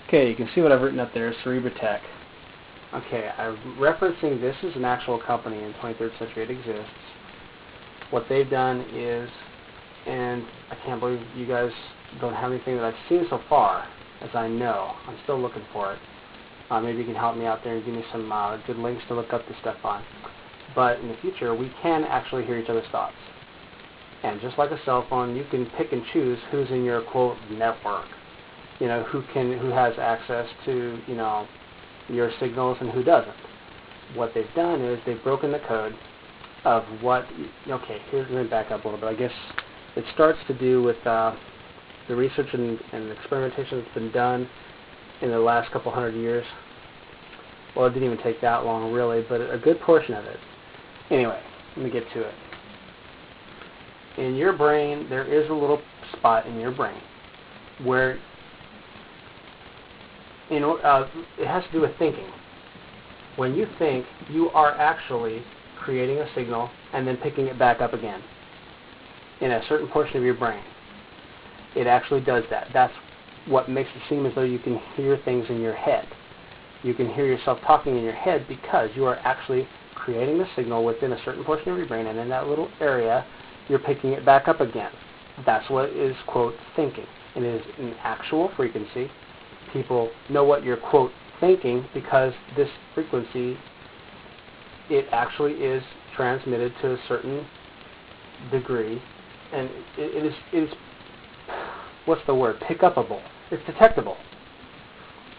Okay, you can see what I've written up there, Cerebrotek. Okay, I'm referencing this is an actual company in 23rd century. It exists. What they've done is, and I can't believe you guys don't have anything that I've seen so far, as I know. I'm still looking for it. Maybe you can help me out there and give me some good links to look up this stuff on. But in the future, we can actually hear each other's thoughts. And just like a cell phone, you can pick and choose who's in your, quote, network. You know, who has access to, you know, your signals and who doesn't. What they've done is they've broken the code of what, okay, let me back up a little bit. I guess it starts to do with the research and experimentation that's been done in the last couple hundred years. Well, it didn't even take that long, really, but a good portion of it. Anyway, let me get to it. In your brain, there is a little spot in your brain where it has to do with thinking. When you think, you are actually creating a signal and then picking it back up again in a certain portion of your brain. It actually does that. That's what makes it seem as though you can hear things in your head. You can hear yourself talking in your head because you are actually creating the signal within a certain portion of your brain, and in that little area, you're picking it back up again. That's what is, quote, thinking. It is an actual frequency. People know what you're, quote, thinking because this frequency, it actually is transmitted to a certain degree, and it is what's the word, pick-upable. It's detectable.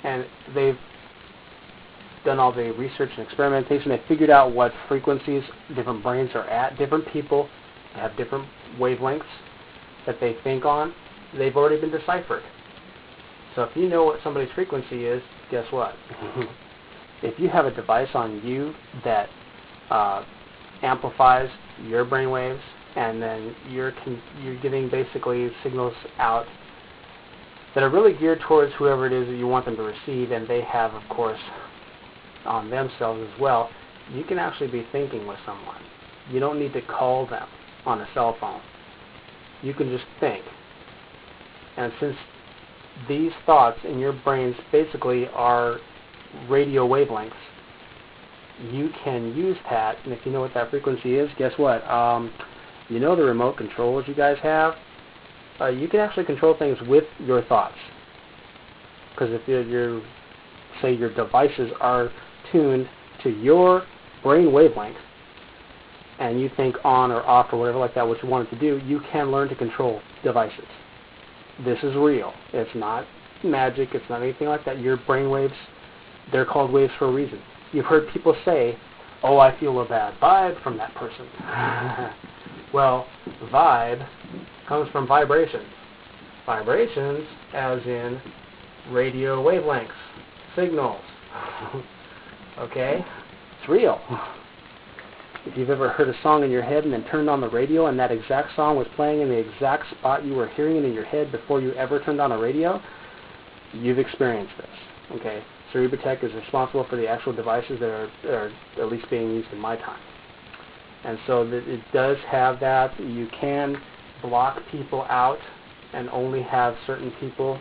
And they've done all the research and experimentation. They figured out what frequencies different brains are at. Different people have different wavelengths that they think on. They've already been deciphered. So if you know what somebody's frequency is, guess what? If you have a device on you that amplifies your brain waves, and then you're getting basically signals out that are really geared towards whoever it is that you want them to receive, and they have, of course, on themselves as well, you can actually be thinking with someone. You don't need to call them on a cell phone. You can just think. And since these thoughts in your brains basically are radio wavelengths, you can use that, and if you know what that frequency is, guess what? You know the remote controls you guys have? You can actually control things with your thoughts. Because if say your devices are tuned to your brain wavelength, and you think on or off or whatever like that, what you want it to do, you can learn to control devices. This is real. It's not magic. It's not anything like that. Your brain waves, they're called waves for a reason. You've heard people say, oh, I feel a bad vibe from that person. Well, vibe comes from vibrations. Vibrations as in radio wavelengths, signals. Okay? It's real. If you've ever heard a song in your head and then turned on the radio and that exact song was playing in the exact spot you were hearing it in your head before you ever turned on a radio, you've experienced this. Okay? Cerebrotek is responsible for the actual devices that are at least being used in my time. And so it does have that. You can block people out and only have certain people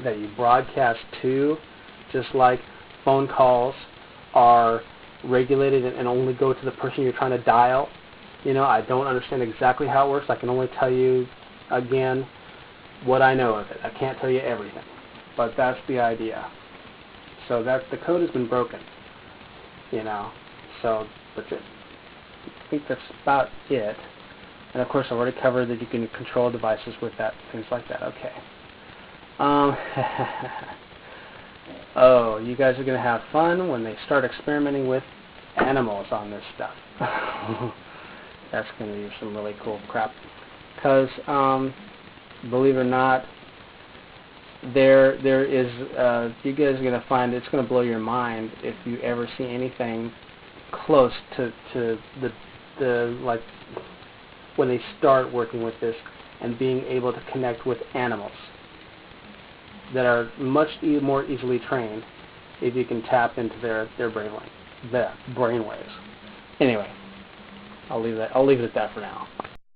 that you broadcast to, just like phone calls are regulated and only go to the person you're trying to dial. You know, I don't understand exactly how it works. I can only tell you, again, what I know of it. I can't tell you everything. But that's the idea. So the code has been broken. You know, so that's it. I think that's about it. And of course, I've already covered that you can control devices with that, things like that. Okay. Oh, you guys are going to have fun when they start experimenting with animals on this stuff. That's going to be some really cool crap. Because, believe it or not, there is, you guys are going to find it's going to blow your mind if you ever see anything close to the like when they start working with this and being able to connect with animals that are much more easily trained if you can tap into their brain waves. Anyway, I'll leave it at that for now.